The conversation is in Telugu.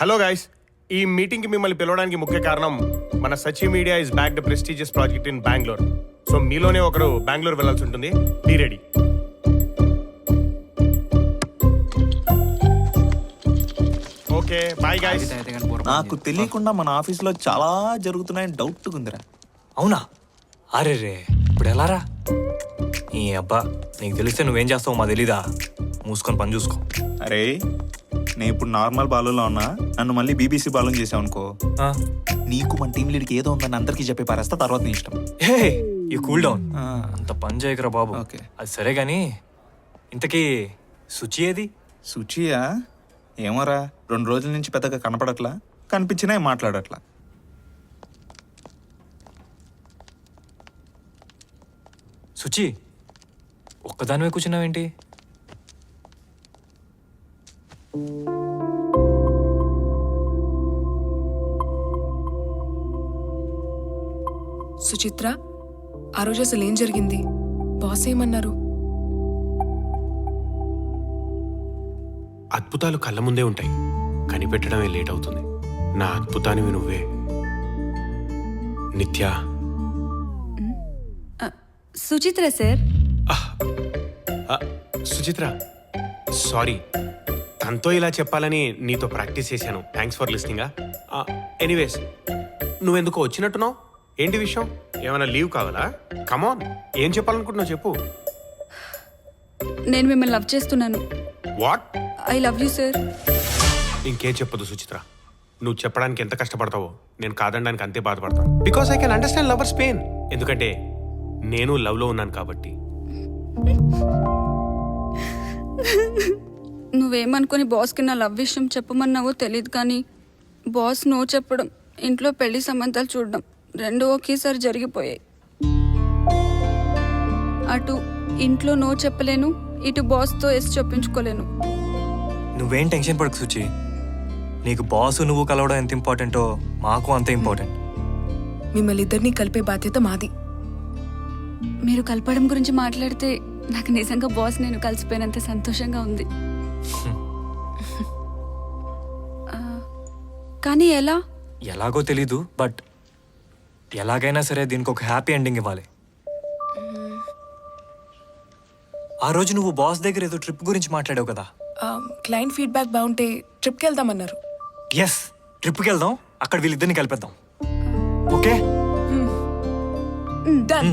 హలో గైస్, ఈ మీటింగ్ కి మిమ్మల్ని పిలవడానికి ముఖ్య కారణం మన Sachi media is back the prestigious project in Bengaluru. So మీలోనే ఒకరు బెంగళూరు వెళ్ళాల్సి ఉంటుంది. Be ready. Okay bye guys. నాకు తెలియకుండా మన ఆఫీస్లో చాలా జరుగుతున్నాయని డౌట్ ఉందిరా. అవునా? అరే రే, ఇప్పుడు ఎలారా? ఈ అబ్బా, నీకు తెలిస్తే నువ్వేం చేస్తావు మా తెలీదా? మూసుకొని పని చూసుకో. అరే నేను ఇప్పుడు నార్మల్ బాలులో ఉన్నా, నన్ను మళ్ళీ బీబీసీ బాలు చేసావు అనుకో, నీకు మన టీం లీడ్కి ఏదో ఉందని అందరికీ చెప్పి పారేస్తా, తర్వాత నీ ఇష్టం. హే, యూ కూల్ డౌన్. అంత పని చేయకరా బాబు. ఓకే అది సరే గాని, ఇంతకీ శుచి ఏది? శుచియా? ఏమోరా, 2 రోజుల నుంచి పెద్దగా కనపడట్లా, కనిపించినా మాట్లాడట్లా. శుచి, ఒక్కదానివే కూర్చున్నావేంటి? సుచిత్ర, ఆ రోజు అసలు ఏం జరిగింది? బాస్ ఏమన్నారు? అద్భుతాలు కళ్ళ ముందే ఉంటాయి, కనిపెట్టడమే లేట్ అవుతుంది. నా అద్భుతానివి నువ్వే నిత్య. సుచిత్ర సార్. సుచిత్ర, సారీ, తనతో ఇలా చెప్పాలని నీతో ప్రాక్టీస్ చేశాను. Thanks for listening. ఎనీవేస్, నువ్వెందుకో వచ్చినట్టున్నావు? ఏంటి విషయం? ఏమైనా లీవ్ కావాలా? కమాన్, ఏం చెప్పాలనుకుంటున్నావు చెప్పు. నేను మిమ్మల్ని లవ్ చేస్తున్నాను. What? I love you sir. ఇంకేం చెప్పదు సుచిత్ర. నువ్వు చెప్పడానికి ఎంత కష్టపడతావో నేను కాదనడానికి అంతే బాధపడతాను. Because I can understand lovers pain. ఎందుకంటే నేను లవ్లో ఉన్నాను కాబట్టి. నువ్వేమనుకుని బాస్కి నా లవ్ విషయం చెప్పమన్నావో తెలియదు, కానీ బాస్ నో చెప్పడం, ఇంట్లో పెళ్లి సంబంధాలు చూడడం రెండు ఒకేసారి జరిగిపోయాయి. అటు ఇంట్లో నో చెప్పలేను, ఇటు బాస్తో ఎస్ చెప్పించుకోలేను. నువ్వేం టెన్షన్ పడకు శుచి. నీకు బాసు నువ్వు కలవడం ఎంత ఇంపార్టెంటో మాకు అంతే ఇంపార్టెంట్. మిమ్మల్ని ఇద్దరిని కలిపే బాధ్యత మాది. మీరు కలపడం గురించి మాట్లాడితే నాకు నిజంగా బాస్ నేను కలిసిపోయినంత సంతోషంగా ఉంది. కానీ ఎలా? ఎలాగో తెలీదు, బట్ ఎలాగైనా సరే దీనికి ఒక హ్యాపీ ఎండింగ్ ఇవ్వాలి. ఆ రోజు నువ్వు బాస్ దగ్గర ఏదో ట్రిప్ గురించి మాట్లాడావు కదా. క్లయింట్ ఫీడ్బ్యాక్ బాగుంటే ట్రిప్కి వెళ్దామన్నారు. ఎస్, ట్రిప్కి వెళ్దాం, అక్కడ వీళ్ళిద్దరిని కలిపేద్దాం. Okay, done.